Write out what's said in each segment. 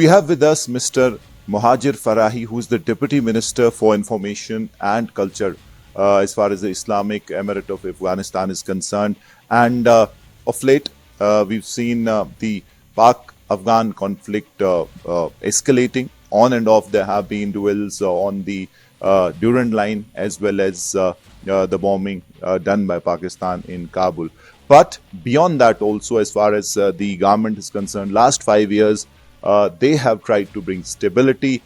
We have with us Mr. Mohajir Farahi, who is the Deputy Minister for Information and Culture as far as the Islamic Emirate of Afghanistan is concerned. And of late, we've seen the Pak-Afghan conflict escalating. On and off, there have been duels on the Durand line as well as the bombing done by Pakistan in Kabul. But beyond that also, as far as the government is concerned, last 5 years, they have tried to bring stability,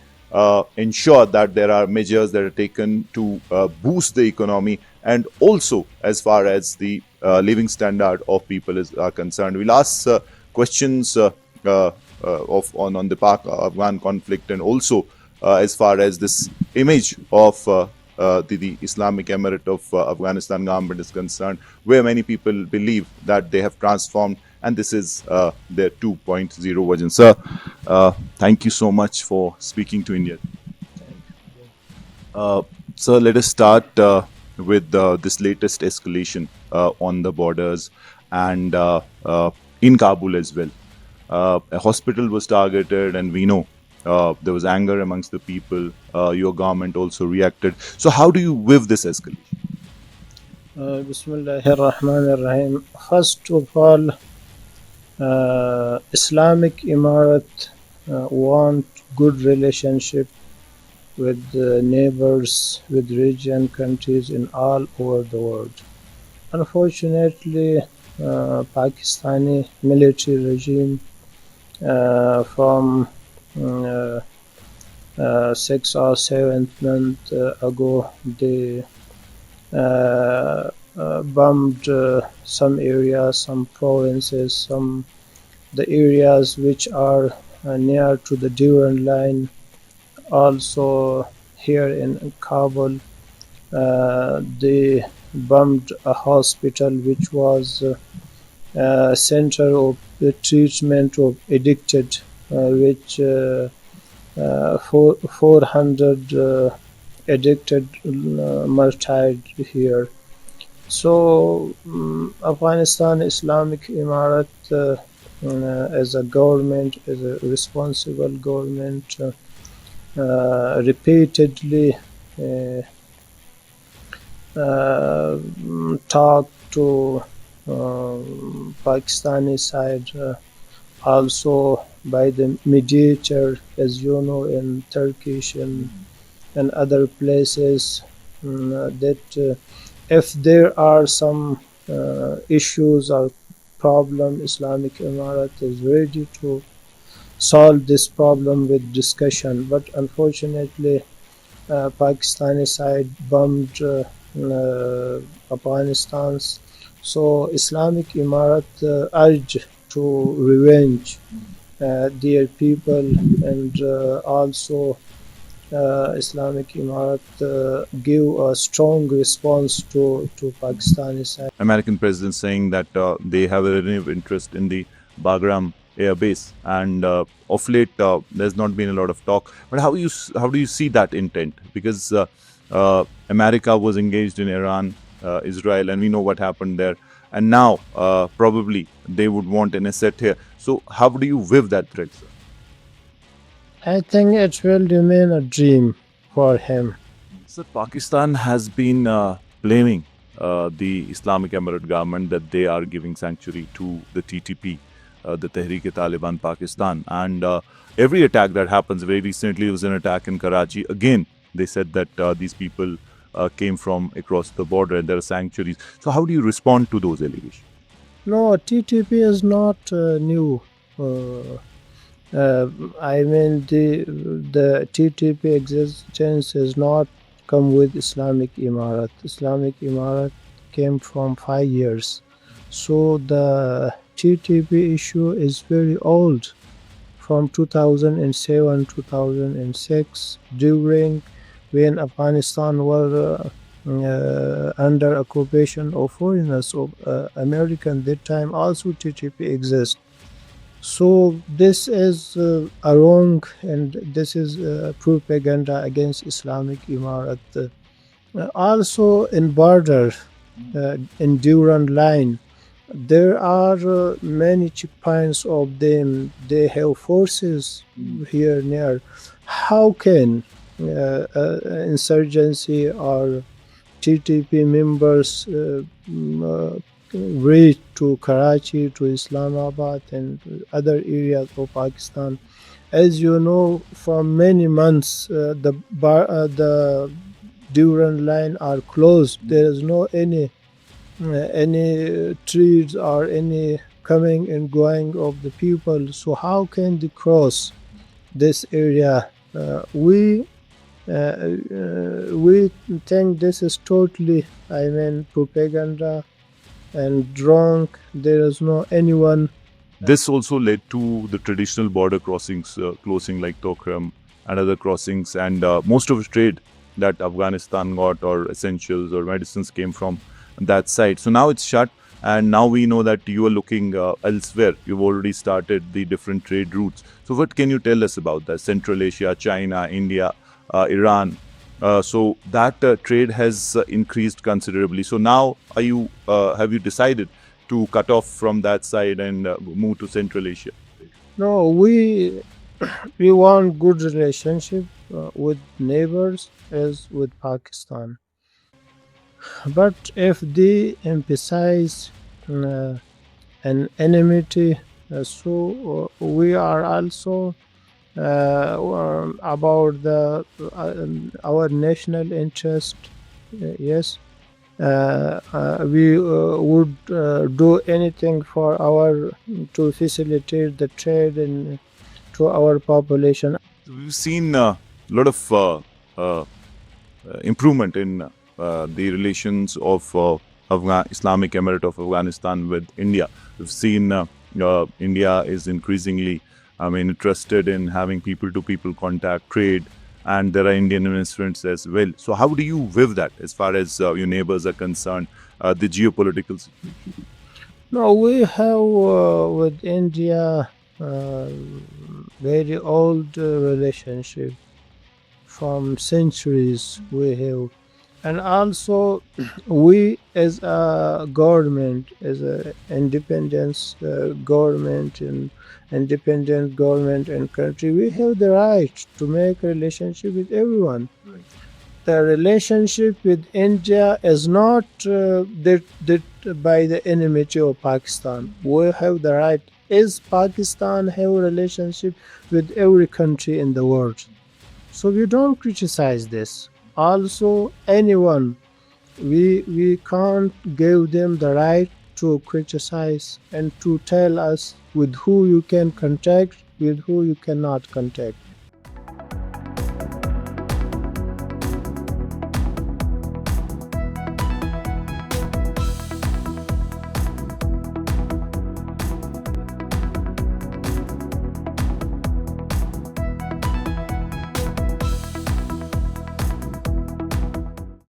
ensure that there are measures that are taken to boost the economy, and also as far as the living standard of people are concerned. We'll ask questions on the Pak-Afghan conflict, and also as far as this image of the Islamic Emirate of Afghanistan government is concerned, where many people believe that they have transformed, and this is their 2.0 version. Sir, thank you so much for speaking to India. Sir, let us start with this latest escalation on the borders and in Kabul as well. A hospital was targeted, and we know there was anger amongst the people. Your government also reacted. So how do you view this escalation? Bismillahirrahmanirrahim. First of all, Islamic Emirate want good relationship with neighbors, with region countries in all over the world. Unfortunately, Pakistani military regime from 6 or 7 months ago, they bombed some areas, some provinces, the areas which are near to the Durand line. Also here in Kabul, they bombed a hospital which was a center of the treatment of addicted, which 400 addicted martyred here. So Afghanistan Islamic Emirate as a government, as a responsible government, repeatedly talked to Pakistani side, also by the mediator, as you know, in Turkish and other places, that if there are some issues or problem, Islamic Emirate is ready to solve this problem with discussion. But unfortunately, Pakistani side bombed Afghanistan. So Islamic Emirate urged to revenge their people, and also Islamic Emirate give a strong response to Pakistani side. American president saying that they have a renewed interest in the Bagram air base, and of late there's not been a lot of talk. But how do you see that intent? Because America was engaged in Iran, Israel, and we know what happened there. And now probably they would want an asset here. So how do you view that threat, sir? I think it will remain a dream for him. Sir, Pakistan has been blaming the Islamic Emirate government that they are giving sanctuary to the TTP, the Tehreek-e-Taliban Pakistan. And every attack that happens, very recently there was an attack in Karachi. Again, they said that these people came from across the border and there are sanctuaries. So how do you respond to those allegations? No, TTP is not new. I mean, the TTP existence has not come with Islamic Emirate. Islamic Emirate came from 5 years. So the TTP issue is very old, from 2007, 2006, during when Afghanistan was under occupation of foreigners, of American. That time also TTP exists. So this is a wrong, and this is propaganda against Islamic Emirate. Also in border, in Durand line, There are many checkpoints of them. They have forces here near. How can insurgency or TTP members reach to Karachi, to Islamabad, and other areas of Pakistan? As you know, for many months, the Durand line are closed. There is no any trees or any coming and going of the people. So how can they cross this area? We think this is totally, propaganda and wrong. There is no anyone. This also led to the traditional border crossings closing, like Tokram and other crossings, and most of the trade that Afghanistan got, or essentials or medicines, came from that side. So now it's shut, and now we know that you are looking elsewhere. You've already started the different trade routes. So what can you tell us about that? Central Asia, China, India, Iran. So that trade has increased considerably. So now have you decided to cut off from that side and move to Central Asia? No, we want good relationship with neighbors as with Pakistan. But if they emphasize uh, an enmity, we are also about our national interest. Yes, we would do anything for to facilitate the trade and to our population. We've seen a lot of improvement in the relations of Islamic Emirate of Afghanistan with India. We've seen India is increasingly, interested in having people-to-people contact, trade, and there are Indian investments as well. So how do you view that as far as your neighbors are concerned, the geopolitical situation? No, we have with India very old relationship from centuries we have, and also we as a government, as a independent government and country, we have the right to make a relationship with everyone. The relationship with India is not that by the enmity of Pakistan. We have the right, as Pakistan have a relationship with every country in the world. So we don't criticize this. Also, anyone, we can't give them the right to criticize and to tell us with who you can contact, with who you cannot contact.